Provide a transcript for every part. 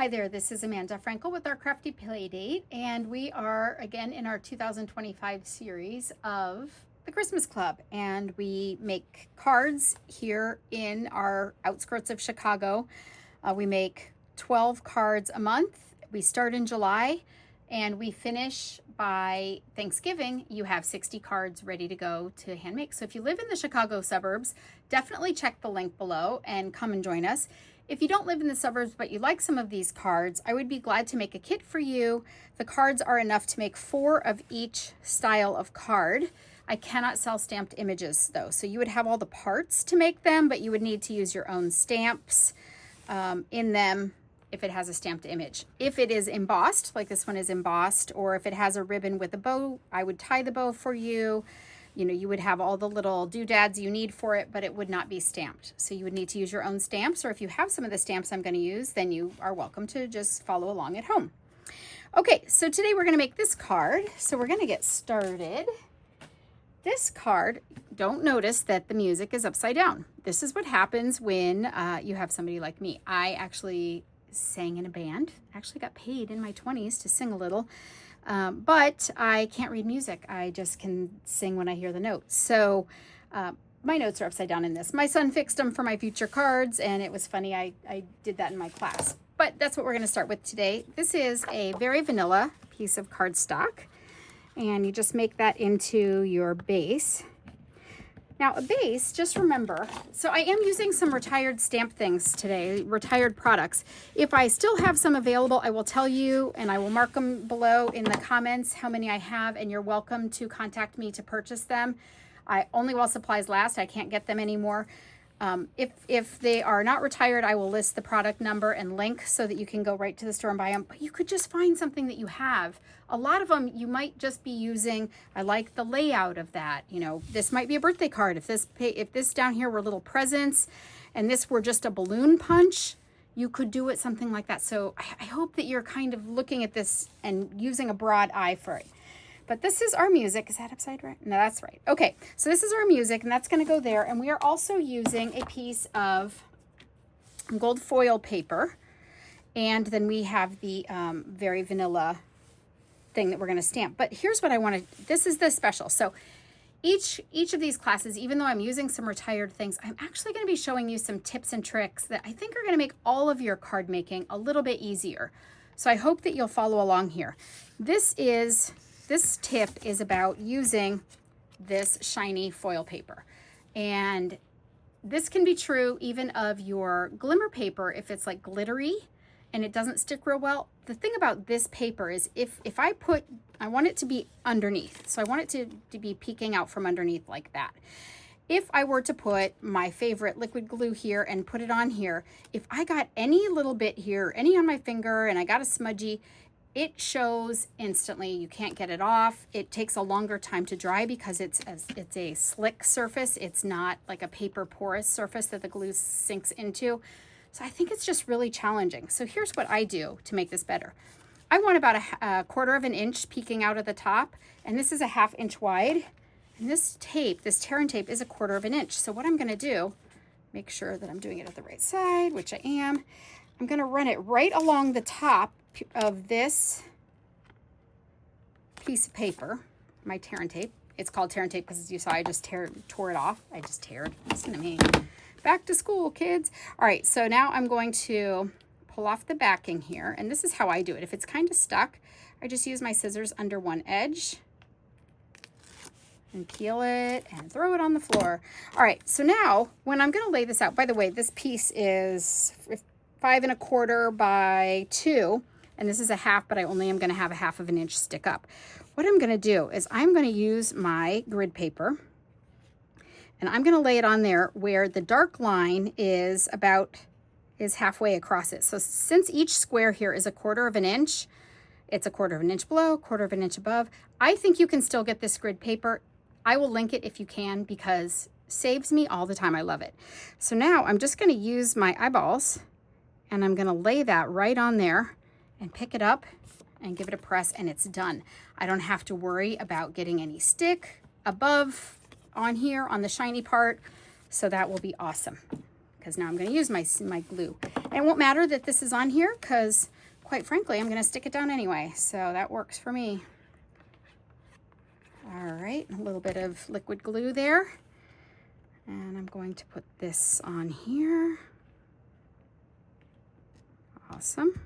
Hi there, this is Amanda Frankel with our Crafty Playdate, and we are again in our 2025 series of the Christmas Club, and we make cards here in our outskirts of Chicago. We make 12 cards a month. We start in July and we finish by Thanksgiving. You have 60 cards ready to go to hand make. So if you live in the Chicago suburbs, definitely check the link below and come and join us. If you don't live in the suburbs, but you like some of these cards, I would be glad to make a kit for you. The cards are enough to make 4 of each style of card. I cannot sell stamped images though. So you would have all the parts to make them, but you would need to use your own stamps in them if it has a stamped image. If it is embossed, like this one is embossed, or if it has a ribbon with a bow, I would tie the bow for you. You know, you would have all the little doodads you need for it, but it would not be stamped. So you would need to use your own stamps, or if you have some of the stamps I'm going to use, then you are welcome to just follow along at home. Okay, so today we're going to make this card. So we're going to get started. This card, don't notice that the music is upside down. This is what happens when you have somebody like me. I actually sang in a band, actually got paid in my 20s to sing a little. But I can't read music. I just can sing when I hear the notes. So my notes are upside down in this. My son fixed them for my future cards, and it was funny. I did that in my class. But that's what we're going to start with today. This is a very vanilla piece of cardstock, and you just make that into your base. Now a base, just remember, so I am using some retired stamp things today, retired products. If I still have some available, I will tell you, and I will mark them below in the comments how many I have, and you're welcome to contact me to purchase them. Only while supplies last, I can't get them anymore. If they are not retired, I will list the product number and link so that you can go right to the store and buy them. But you could just find something that you have. A lot of them you might just be using. I like the layout of that. You know, this might be a birthday card. If this down here were little presents and this were just a balloon punch, you could do it something like that. So I hope that you're kind of looking at this and using a broad eye for it. But this is our music. Is that upside right? No, that's right. Okay, so this is our music, and that's going to go there. And we are also using a piece of gold foil paper. And then we have the very vanilla thing that we're going to stamp. But here's what I want to, this is the special. So each of these classes, even though I'm using some retired things, I'm actually going to be showing you some tips and tricks that I think are going to make all of your card making a little bit easier. So I hope that you'll follow along here. This tip is about using this shiny foil paper. And this can be true even of your glimmer paper if it's like glittery and it doesn't stick real well. The thing about this paper is if I want it to be underneath. So I want it to be peeking out from underneath like that. If I were to put my favorite liquid glue here and put it on here, if I got any little bit here, any on my finger, and I got a smudgy, it shows instantly. You can't get it off. It takes a longer time to dry because it's a slick surface. It's not like a paper porous surface that the glue sinks into. So I think it's just really challenging. So here's what I do to make this better. I want about a quarter of an inch peeking out of the top, and this is a 1/2 inch wide. And this tape, this tear and tape, is a quarter of an inch. So what I'm gonna do, make sure that I'm doing it at the right side, which I am. I'm gonna run it right along the top of this piece of paper, my tear and tape. It's called tear and tape because, as you saw, I just tore it off. I just teared. Listen to me. Back to school, kids. All right, so now I'm going to pull off the backing here, and this is how I do it. If it's kind of stuck, I just use my scissors under one edge and peel it and throw it on the floor. All right, so now when I'm going to lay this out, by the way, this piece is 5 1/4 by 2, and this is a 1/2, but I only am going to have a 1/2 of an inch stick up. What I'm going to do is I'm going to use my grid paper, and I'm going to lay it on there where the dark line is halfway across it. So since each square here is a quarter of an inch, it's a quarter of an inch below, quarter of an inch above. I think you can still get this grid paper. I will link it if you can because it saves me all the time. I love it. So now I'm just going to use my eyeballs, and I'm going to lay that right on there and pick it up and give it a press, and it's done. I don't have to worry about getting any stick above on here on the shiny part. So that will be awesome. because now I'm going to use my glue. And it won't matter that this is on here because, quite frankly, I'm going to stick it down anyway. So that works for me. All right, a little bit of liquid glue there. And I'm going to put this on here. Awesome.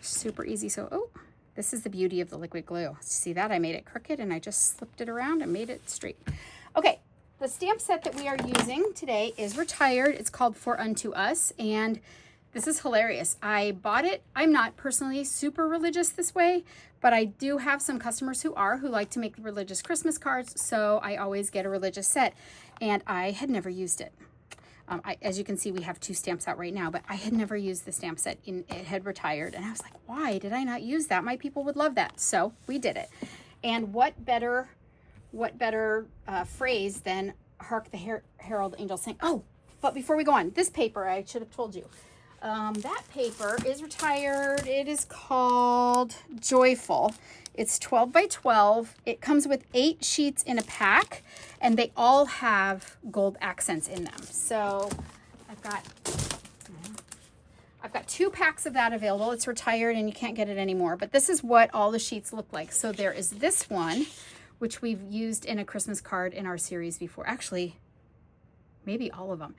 Super easy. So, oh, this is the beauty of the liquid glue. See that? I made it crooked and I just slipped it around and made it straight. Okay, the stamp set that we are using today is retired. It's called For Unto Us, and this is hilarious. I bought it. I'm not personally super religious this way, but I do have some customers who like to make religious Christmas cards, so I always get a religious set, and I had never used it. As you can see, we have 2 stamps out right now, but I had never used the stamp set. It had retired, and I was like, why did I not use that? My people would love that. So we did it. And what better phrase than Hark the Herald, Angels Sing. Oh, but before we go on, this paper, I should have told you. That paper is retired. It is called Joyful. It's 12 by 12. It comes with 8 sheets in a pack, and they all have gold accents in them. So I've got 2 packs of that available. It's retired and you can't get it anymore, but this is what all the sheets look like. So there is this one, which we've used in a Christmas card in our series before. Actually, maybe all of them.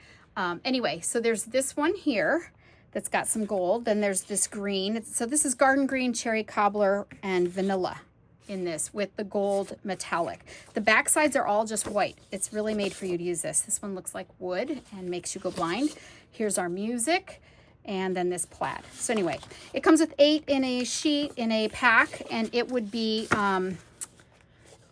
Anyway, so there's this one here that's got some gold. Then there's this green. So this is garden green, cherry cobbler, and vanilla in this with the gold metallic. The back sides are all just white. It's really made for you to use this. This one looks like wood and makes you go blind. Here's our music, and then this plaid. So anyway, it comes with 8 in a sheet in a pack, and it would be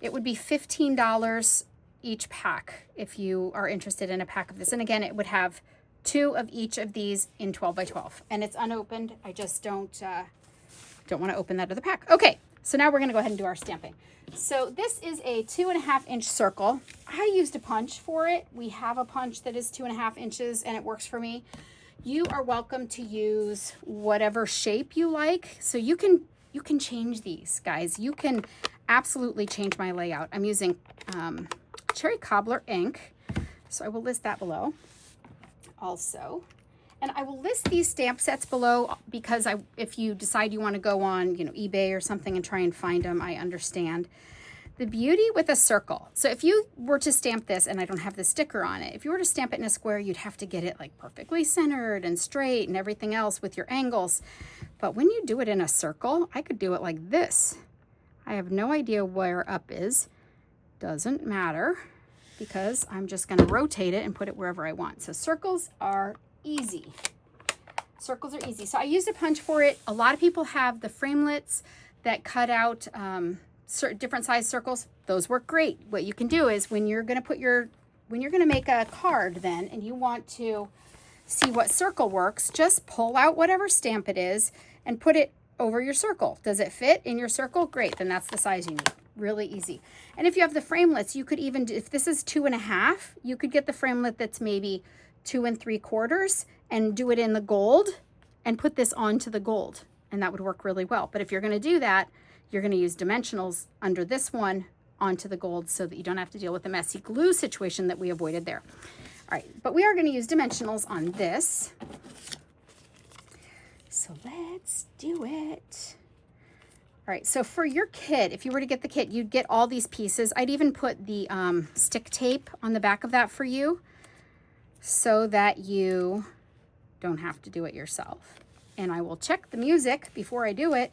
$15 each pack if you are interested in a pack of this. And again, it would have 2 of each of these in 12 by 12, and it's unopened. I just don't want to open that other pack. Okay, so now we're going to go ahead and do our stamping. So this is a 2.5-inch circle. I used a punch for it. We have a punch that is 2.5 inches, and it works for me. You are welcome to use whatever shape you like. So you can change these, guys. You can absolutely change my layout. I'm using cherry cobbler ink, so I will list that below also. And I will list these stamp sets below because if you decide you want to go on, eBay or something and try and find them, I understand. The beauty with a circle. So if you were to stamp this, and I don't have the sticker on it, if you were to stamp it in a square, you'd have to get it like perfectly centered and straight and everything else with your angles. But when you do it in a circle, I could do it like this. I have no idea where up is. Doesn't matter because I'm just going to rotate it and put it wherever I want. So circles are easy. Circles are easy. So I used a punch for it. A lot of people have the framelits that cut out certain different size circles. Those work great. What you can do is when you're going to make a card then, and you want to see what circle works, just pull out whatever stamp it is and put it over your circle. Does it fit in your circle? Great, then that's the size you need. Really easy. And if you have the framelits, you could even, if this is 2.5, you could get the framelit that's maybe 2 3/4 and do it in the gold and put this onto the gold, and that would work really well. But if you're going to do that, you're going to use dimensionals under this one onto the gold so that you don't have to deal with the messy glue situation that we avoided there. All right, but we are going to use dimensionals on this. So let's do it. All right, so for your kit, if you were to get the kit, you'd get all these pieces. I'd even put the stick tape on the back of that for you so that you don't have to do it yourself. And I will check the music before I do it.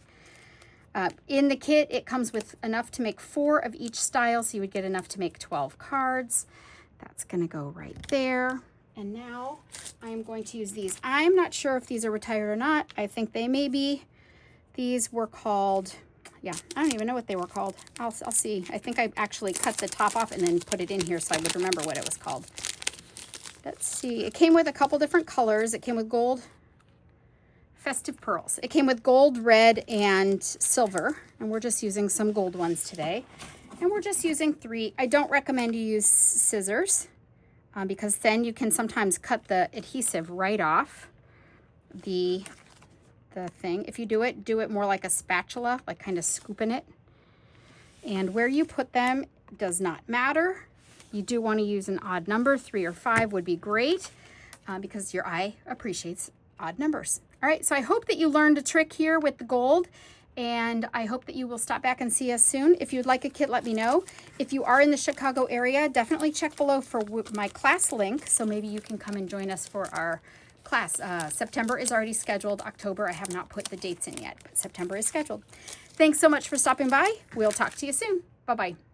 In the kit, it comes with enough to make 4 of each style, so you would get enough to make 12 cards. That's gonna go right there. And now I'm going to use these. I'm not sure if these are retired or not. I think they may be. These were called, yeah, I don't even know what they were called. I'll see. I think I actually cut the top off and then put it in here so I would remember what it was called. Let's see. It came with a couple different colors. It came with gold, Festive pearls. It came with gold, red, and silver. And we're just using some gold ones today. And we're just using 3. I don't recommend you use scissors because then you can sometimes cut the adhesive right off the thing. If you do it more like a spatula, like kind of scooping it. And where you put them does not matter. You do want to use an odd number. 3 or 5 would be great. because your eye appreciates odd numbers. All right, so I hope that you learned a trick here with the gold, and I hope that you will stop back and see us soon. If you'd like a kit, let me know. If you are in the Chicago area, definitely check below for my class link, so maybe you can come and join us for our class. September is already scheduled. October, I have not put the dates in yet, but September is scheduled. Thanks so much for stopping by. We'll talk to you soon. Bye-bye.